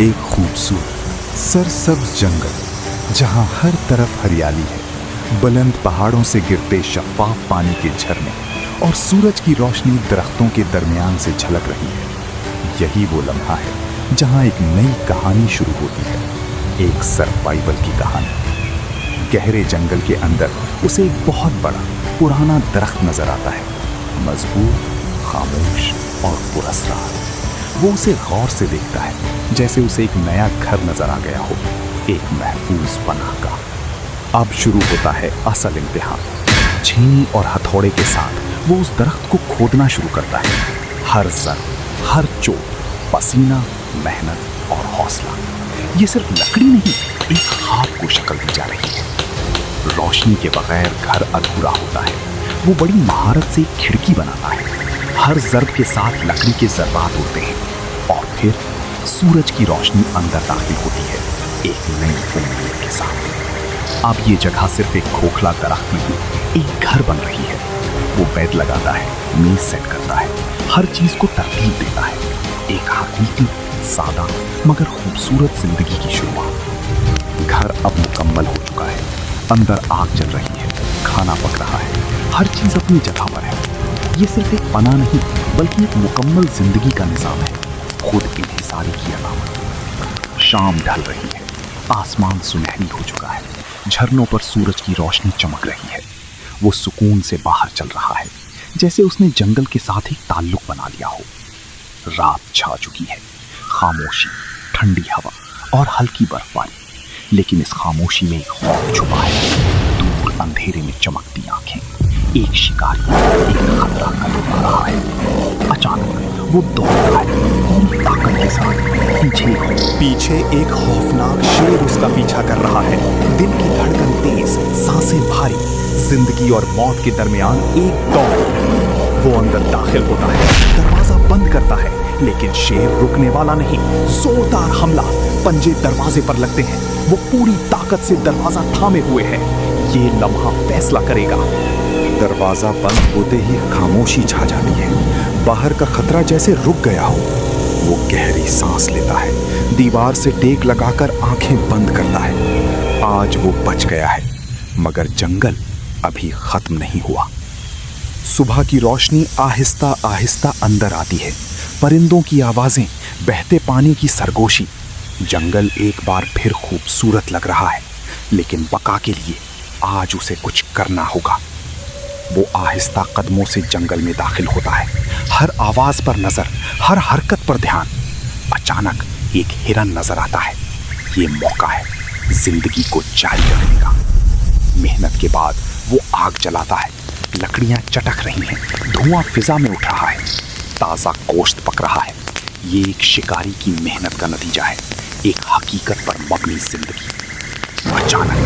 एक खूबसूरत सरसब्ज जंगल जहां हर तरफ हरियाली है, बुलंद पहाड़ों से गिरते शफाफ पानी के झरने और सूरज की रोशनी दरख्तों के दरमियान से झलक रही है। यही वो लम्हा है जहां एक नई कहानी शुरू होती है, एक सर्वाइवल की कहानी। गहरे जंगल के अंदर उसे एक बहुत बड़ा पुराना दरख्त नजर आता है, मजबूत, खामोश और पुरस्कार। वो उसे गौर से देखता है, जैसे उसे एक नया घर नजर आ गया हो, एक महफूज पनाह का। अब शुरू होता है असल इम्तिहान। छीनी और हथौड़े के साथ वो उस दरख्त को खोदना शुरू करता है। हर जर, हर चोट, पसीना, मेहनत और हौसला, ये सिर्फ लकड़ी नहीं, एक ख्वाब को शक्ल दी जा रही है। रोशनी के बगैर घर अधूरा होता है। वो बड़ी महारत से एक खिड़की बनाता है। हर जर्ब के साथ लकड़ी के जर्बात उड़ते हैं और फिर सूरज की रोशनी अंदर दाखिल होती है, एक नई उम्मीद के साथ। अब ये जगह सिर्फ एक खोखला दरख्त नहीं, एक घर बन रही है। वो बेड लगाता है, मेज सेट करता है, हर चीज को तरतीब देता है। एक हकीकी, सादा मगर खूबसूरत जिंदगी की शुरुआत। घर अब मुकम्मल हो चुका है। अंदर आग जल रही है, खाना पक रहा है, हर चीज अपनी जगह पर है। ये सिर्फ एक पना नहीं, बल्कि एक मुकम्मल जिंदगी का निजाम है, खुद इंहिसारी की अलामत। शाम ढल रही है, आसमान सुनहरी हो चुका है, झरनों पर सूरज की रोशनी चमक रही है। वो सुकून से बाहर चल रहा है, जैसे उसने जंगल के साथ एक ताल्लुक बना लिया हो। रात छा चुकी है, खामोशी, ठंडी हवा और हल्की बर्फबारी, लेकिन इस खामोशी में एक खौफ छुपा है। दूर अंधेरे में चमकती आंखें, एक शिकारी, एक खतरा करीब आ रहा है। अचानक वो दौड़ता है, पूरी ताकत के साथ। पीछे एक खौफनाक शेर उसका पीछा कर रहा है। दिल की धड़कन तेज, सांसें भारी, जिंदगी और मौत के दरमियान एक दौड़। वो अंदर दाखिल होता है, दरवाजा बंद करता है, लेकिन शेर रुकने वाला नहीं। जोरदार हमला, पंजे दरवाजे पर लगते हैं। वो पूरी ताकत से दरवाजा थामे हुए है। ये लम्हा फैसला करेगा। दरवाजा बंद होते ही खामोशी छा जाती है। बाहर का खतरा जैसे रुक गया हो। वो गहरी सांस लेता है, दीवार से टेक लगाकर आंखें बंद करता है। आज वो बच गया है, मगर जंगल अभी खत्म नहीं हुआ। सुबह की रोशनी आहिस्ता आहिस्ता अंदर आती है। परिंदों की आवाजें, बहते पानी की सरगोशी। जंगल एक बार फिर खूबसूरत लग रहा है, लेकिन बका के लिए आज उसे कुछ करना होगा। वो आहिस्ता कदमों से जंगल में दाखिल होता है, हर आवाज पर नजर, हर हरकत पर ध्यान। अचानक एक हिरन नजर आता है। ये मौका है जिंदगी को जारी रखने का। मेहनत के बाद वो आग जलाता है। लकड़ियां चटक रही हैं, धुआं फिजा में उठ रहा है, ताजा गोश्त पक रहा है। ये एक शिकारी की मेहनत का नतीजा है, एक हकीकत पर मबनी जिंदगी। अचानक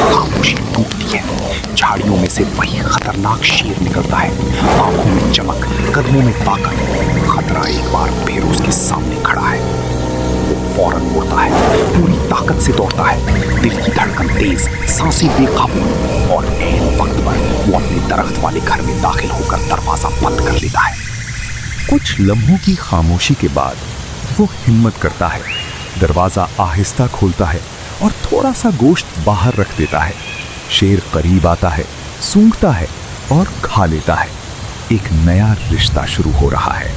खामोशी टूटती है। झाड़ियों में से वही खतरनाक शेर निकलता है, आंखों में चमक, कदमों में ताकत। खतरा एक बार फिर उसके सामने खड़ा है। वो फौरन मुड़ता है, पूरी ताकत से दौड़ता है। दिल की धड़कन तेज, सांसें बेकाबू, और ऐन वक्त पर वो अपने दरख्त वाले घर में दाखिल होकर दरवाजा बंद कर लेता है। कुछ लम्हों की खामोशी के बाद वो हिम्मत करता है, दरवाजा आहिस्ता खोलता है और थोड़ा सा गोश्त बाहर रख देता है। शेर करीब आता है, सूंघता है और खा लेता है। एक नया रिश्ता शुरू हो रहा है।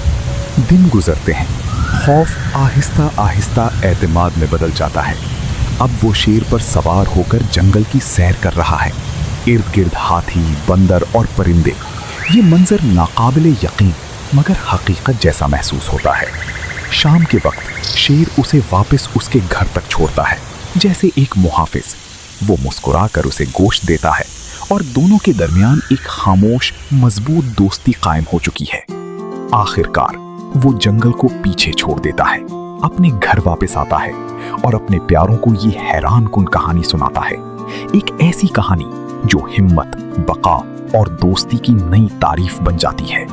दिन गुजरते हैं, खौफ आहिस्ता आहिस्ता एतमाद में बदल जाता है। अब वो शेर पर सवार होकर जंगल की सैर कर रहा है। इर्द गिर्द हाथी, बंदर और परिंदे। ये मंजर नाकाबिले यकीन मगर हकीकत जैसा महसूस होता है। शाम के वक्त शेर उसे वापस उसके घर तक छोड़ता है, जैसे एक मुहाफिज। वो मुस्कुराकर उसे गोश्त देता है और दोनों के दरमियान एक खामोश, मजबूत दोस्ती कायम हो चुकी है। आखिरकार वो जंगल को पीछे छोड़ देता है, अपने घर वापस आता है और अपने प्यारों को ये हैरान कुन कहानी सुनाता है। एक ऐसी कहानी जो हिम्मत, बका और दोस्ती की नई तारीफ बन जाती है।